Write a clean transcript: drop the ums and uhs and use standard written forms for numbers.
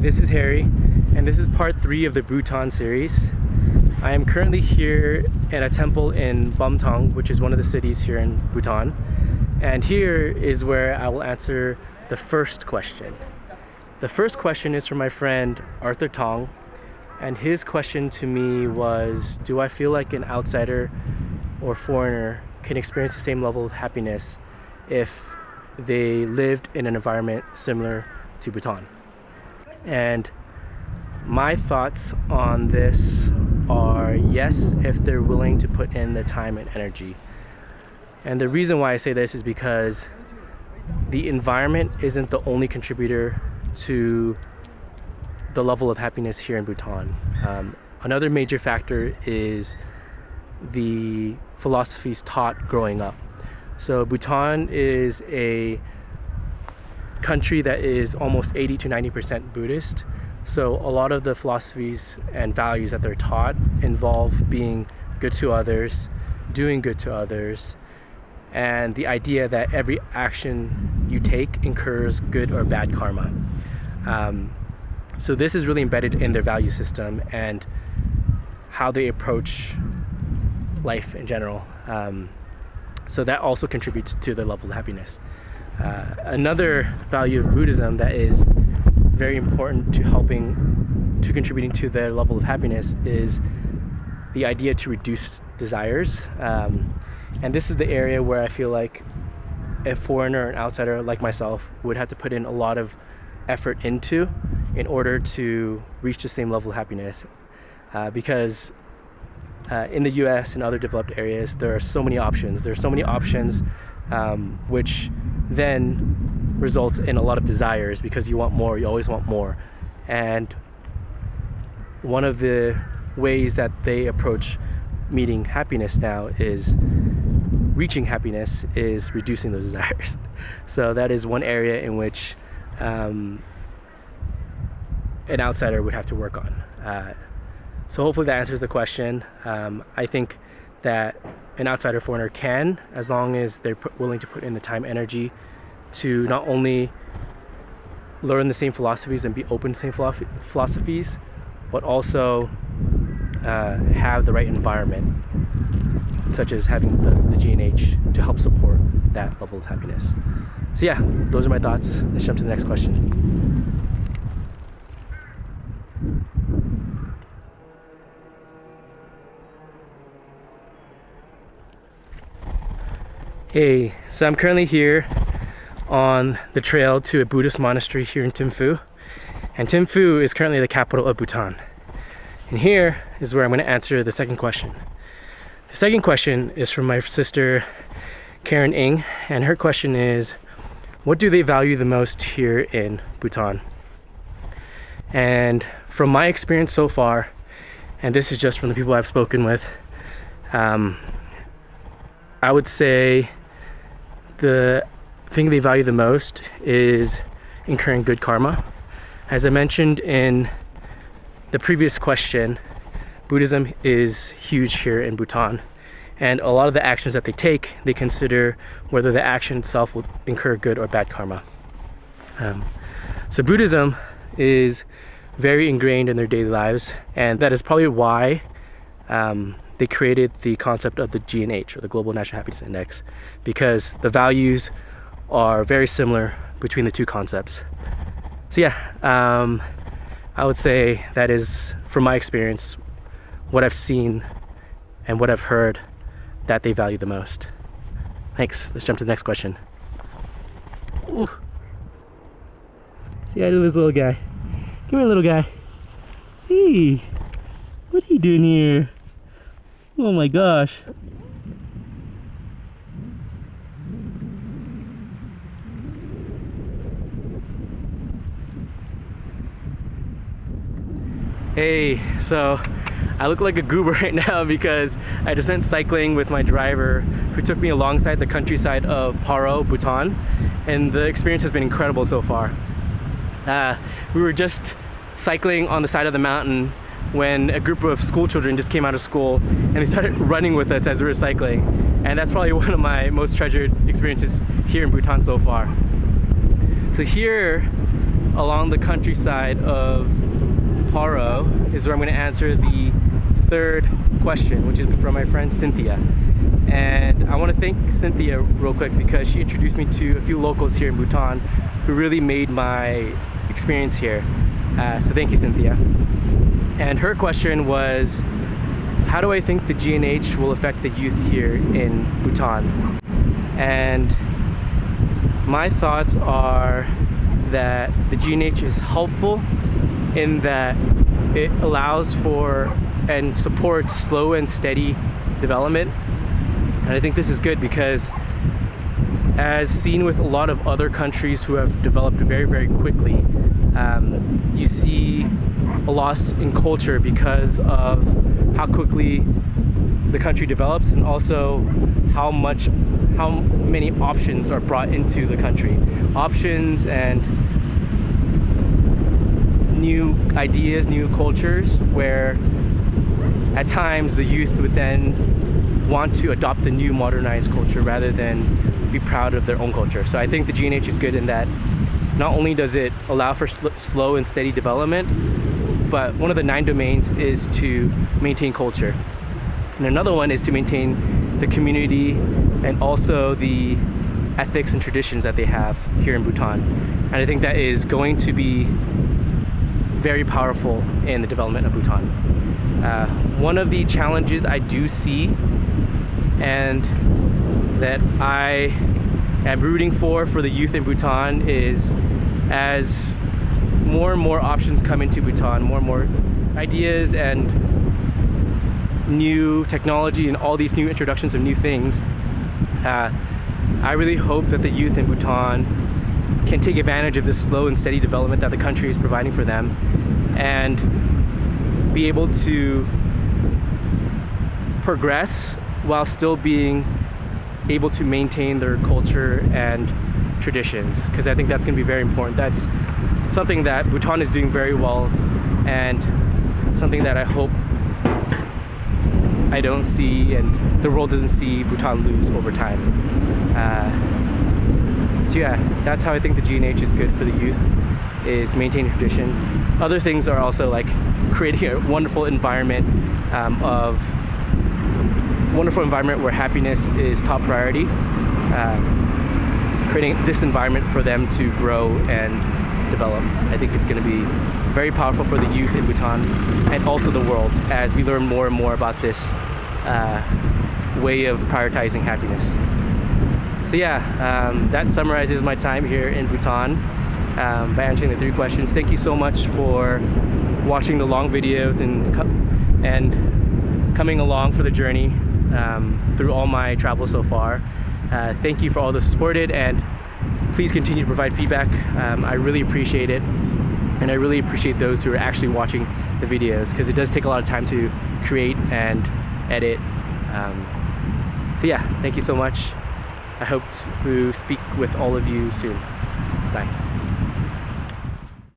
this is Harry, and this is part 3 of the Bhutan series. I am currently here at a temple in Tong, which is one of the cities here in Bhutan. And here is where I will answer the first question. The first question is from my friend Arthur Tong, and his question to me was, do I feel like an outsider or foreigner can experience the same level of happiness if they lived in an environment similar to Bhutan? And my thoughts on this are yes, if they're willing to put in the time and energy. And the reason why I say this is because the environment isn't the only contributor to the level of happiness here in Bhutan. Another major factor is the philosophies taught growing up. So Bhutan is a country that is almost 80 to 90% Buddhist. So a lot of the philosophies and values that they're taught involve being good to others, doing good to others, and the idea that every action you take incurs good or bad karma. So this is really embedded in their value system and how they approach life in general. So that also contributes to their level of happiness. Another value of Buddhism that is very important to contributing to their level of happiness is the idea to reduce desires. And this is the area where I feel like a foreigner or an outsider like myself would have to put in a lot of effort into in order to reach the same level of happiness. Because in the US and other developed areas, there are so many options. There are so many options which then results in a lot of desires because you want more, you always want more. And one of the ways that they approach meeting happiness now is reaching happiness is reducing those desires. So that is one area in which an outsider would have to work on. So hopefully that answers the question. I think that an outsider foreigner can, as long as they're willing to put in the time, energy to not only learn the same philosophies and be open to the same philosophies, but also have the right environment, such as having the G&H to help support that level of happiness. So yeah, those are my thoughts. Let's jump to the next question. Hey, so I'm currently here on the trail to a Buddhist monastery here in Thimphu. And Thimphu is currently the capital of Bhutan. And here is where I'm going to answer the second question. The second question is from my sister Karen Ng, and her question is, what do they value the most here in Bhutan? And from my experience so far, and this is just from the people I've spoken with, I would say the thing they value the most is incurring good karma. As I mentioned in the previous question, Buddhism is huge here in Bhutan, and a lot of the actions that they take, they consider whether the action itself will incur good or bad karma. So Buddhism is very ingrained in their daily lives, and that is probably why they created the concept of the G&H, or the Global National Happiness Index, because the values are very similar between the two concepts. So yeah, I would say that is, from my experience, what I've seen and what I've heard that they value the most. Thanks. Let's jump to the next question. Ooh. See, I do this little guy. Come here, little guy. Hey, what are you doing here? Oh my gosh. Hey, so I look like a goober right now because I just went cycling with my driver who took me alongside the countryside of Paro, Bhutan, and the experience has been incredible so far. We were just cycling on the side of the mountain when a group of school children just came out of school and they started running with us as we were cycling, and that's probably one of my most treasured experiences here in Bhutan so far. So here along the countryside of Haro is where I'm going to answer the third question, which is from my friend Cynthia. And I want to thank Cynthia real quick because she introduced me to a few locals here in Bhutan who really made my experience here. So thank you, Cynthia. And her question was, how do I think the GNH will affect the youth here in Bhutan? And my thoughts are that the GNH is helpful in that it allows for and supports slow and steady development. And I think this is good because, as seen with a lot of other countries who have developed very, very quickly, you see a loss in culture because of how quickly the country develops, and also how many options are brought into the country. Options and new ideas, new cultures, where at times the youth would then want to adopt the new modernized culture rather than be proud of their own culture. So I think the GNH is good in that not only does it allow for slow and steady development, but one of the 9 domains is to maintain culture. And another one is to maintain the community and also the ethics and traditions that they have here in Bhutan. And I think that is going to be very powerful in the development of Bhutan. One of the challenges I do see and that I am rooting for the youth in Bhutan is, as more and more options come into Bhutan, more and more ideas and new technology and all these new introductions of new things, I really hope that the youth in Bhutan can take advantage of this slow and steady development that the country is providing for them, and be able to progress while still being able to maintain their culture and traditions, because I think that's going to be very important. That's something that Bhutan is doing very well, and something that I hope I don't see and the world doesn't see Bhutan lose over time. So yeah, that's how I think the GNH is good for the youth, is maintaining tradition. Other things are also like creating a wonderful environment where happiness is top priority, creating this environment for them to grow and develop. I think it's going to be very powerful for the youth in Bhutan and also the world as we learn more and more about this way of prioritizing happiness. So yeah, that summarizes my time here in Bhutan by answering the 3 questions. Thank you so much for watching the long videos and coming along for the journey through all my travels so far. Thank you for all the support, and please continue to provide feedback. I really appreciate it, and I really appreciate those who are actually watching the videos, because it does take a lot of time to create and edit. So yeah, thank you so much. I hope to speak with all of you soon. Bye.